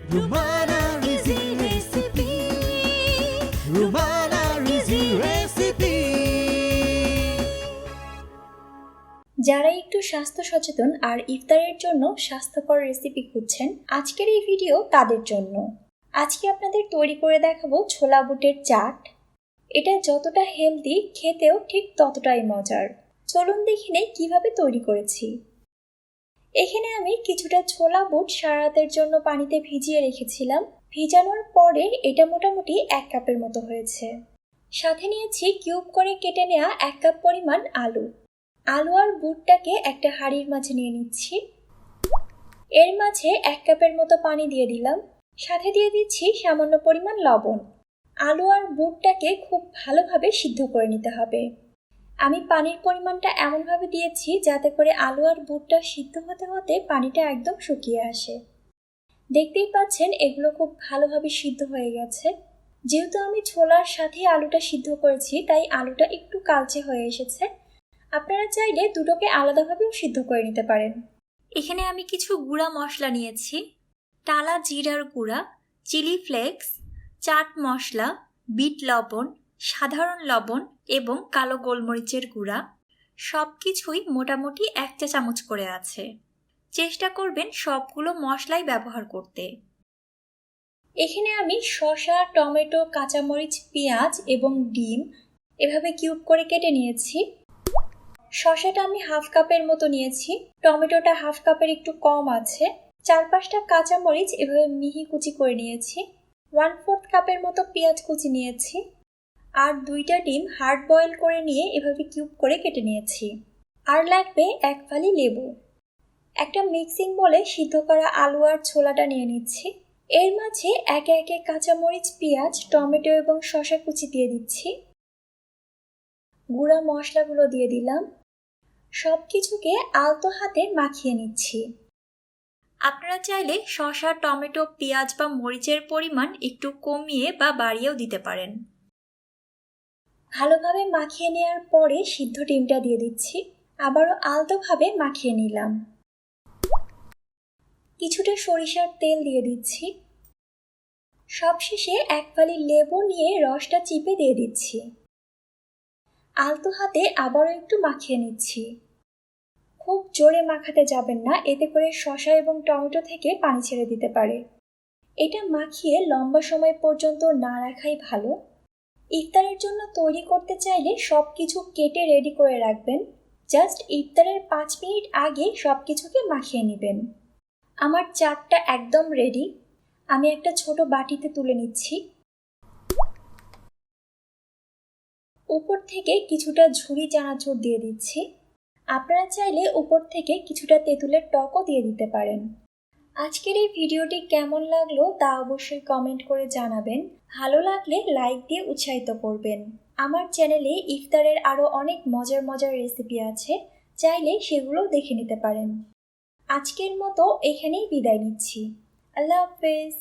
Rumana Rizzi Recipe. Rumana Rizzi Recipe. যারা একটু স্বাস্থ্য সচেতন আর ইফতারের জন্য স্বাস্থ্যকর রেসিপি খুঁজছেন, আজকের এই ভিডিও তাদের জন্য। আজকে আপনাদের তৈরি করে দেখাবো ছোলা বুটের চাট। এটা যতটা হেলদি, খেতেও ঠিক ততটাই মজার। চলুন দেখে নেই কিভাবে তৈরি করেছি। এখানে আমি কিছুটা ছোলা বুট সারা রাতের জন্য পানিতে ভিজিয়ে রেখেছিলাম। ভিজানোর পরে এটা মোটামুটি 1 কাপের মতো হয়েছে। সাথে নিয়েছি কিউব করে কেটে নেওয়া 1 কাপ পরিমাণ আলু। আলু আর বুটটাকে একটা হাঁড়ির মাঝে নিয়ে নিচ্ছি। এর মাঝে 1 কাপের মতো পানি দিয়ে দিলাম। সাথে দিয়ে দিচ্ছি সামান্য পরিমাণ লবণ। আলু আর বুটটাকে খুব ভালোভাবে সিদ্ধ করে নিতে হবে। আমি পানির পরিমাণটা এমনভাবে দিয়েছি যাতে করে আলু আর বুটটা সিদ্ধ হতে হতে পানিটা একদম শুকিয়ে আসে। দেখতেই পাচ্ছেন এগুলো খুব ভালোভাবে সিদ্ধ হয়ে গেছে। যেহেতু আমি ছোলার সাথে আলুটা সিদ্ধ করেছি, তাই আলুটা একটু কালচে হয়ে এসেছে। আপনারা চাইলে দুটোকে আলাদাভাবেও সিদ্ধ করে নিতে পারেন। এখানে আমি কিছু গুঁড়া মশলা নিয়েছি। টালা জিরার গুঁড়া, chilli flakes, chaat masala, bit লবণ, সাধারণ লবণ এবং কালো গোলমরিচের গুঁড়া। সব কিছুই মোটামুটি 1 চা চামচ করে আছে। চেষ্টা করবেন সবগুলো মশলাই ব্যবহার করতে। এখানে আমি শসা, টমেটো, কাঁচামরিচ, পেঁয়াজ এবং ডিম এভাবে কিউব করে কেটে নিয়েছি। শসাটা আমি 1/2 কাপের মতো নিয়েছি, টমেটোটা 1/2 কাপের একটু কম আছে। 4-5টা কাঁচামরিচ এভাবে মিহি কুচি করে নিয়েছি। 1/4 কাপের মতো পেঁয়াজ কুচি নিয়েছি। আর 2টা ডিম হার্ড বয়েল করে নিয়ে এভাবে কিউব করে কেটে নিয়েছি। আর লাগবে 1 ফালি লেবু। একটা মিক্সিং বলে সিদ্ধ করা আলু আর ছোলাটা নিয়ে নিচ্ছি। এর মাঝে একে একে কাঁচামরিচ, পেঁয়াজ, টমেটো এবং শসা কুচি দিয়ে দিচ্ছি। গুঁড়া মশলাগুলো দিয়ে দিলাম। সব কিছুকে আলতো হাতে মাখিয়ে নিচ্ছি। আপনারা চাইলে শসা, টমেটো, পেঁয়াজ বা মরিচের পরিমাণ একটু কমিয়ে বা বাড়িয়েও দিতে পারেন। ভালোভাবে মাখিয়ে নেওয়ার পরে সিদ্ধ ডিমটা দিয়ে দিচ্ছি। আবারও আলতোভাবে মাখিয়ে নিলাম। কিছুটা সরিষার তেল দিয়ে দিচ্ছি। সবশেষে 1 ফালি লেবু নিয়ে রসটা চিপে দিয়ে দিচ্ছি। আলতো হাতে আবারও একটু মাখিয়ে নিচ্ছি। খুব জোরে মাখাতে যাবেন না, এতে করে শসা এবং টমেটো থেকে পানি ছেড়ে দিতে পারে। এটা মাখিয়ে লম্বা সময় পর্যন্ত না রাখাই ভালো। ইফতারের জন্য তৈরি করতে চাইলে সব কিছু কেটে রেডি করে রাখবেন। জাস্ট ইফতারের 5 মিনিট আগে সব কিছুকে মাখিয়ে নেবেন। আমার চাটটা একদম রেডি। আমি একটা ছোট বাটিতে তুলে নিচ্ছি। উপর থেকে কিছুটা ঝুরি চানাচুর দিয়ে দিচ্ছি। আপনারা চাইলে উপর থেকে কিছুটা তেঁতুলের টকও দিয়ে দিতে পারেন। আজকের এই ভিডিওটি কেমন লাগলো তা অবশ্যই কমেন্ট করে জানাবেন। ভালো লাগলে লাইক দিয়ে উৎসাহিত করবেন। আমার চ্যানেলে ইফতারের আরও অনেক মজার মজার রেসিপি আছে, চাইলে সেগুলো দেখে নিতে পারেন। আজকের মতো এখানেই বিদায় নিচ্ছি। আল্লাহ হাফেজ।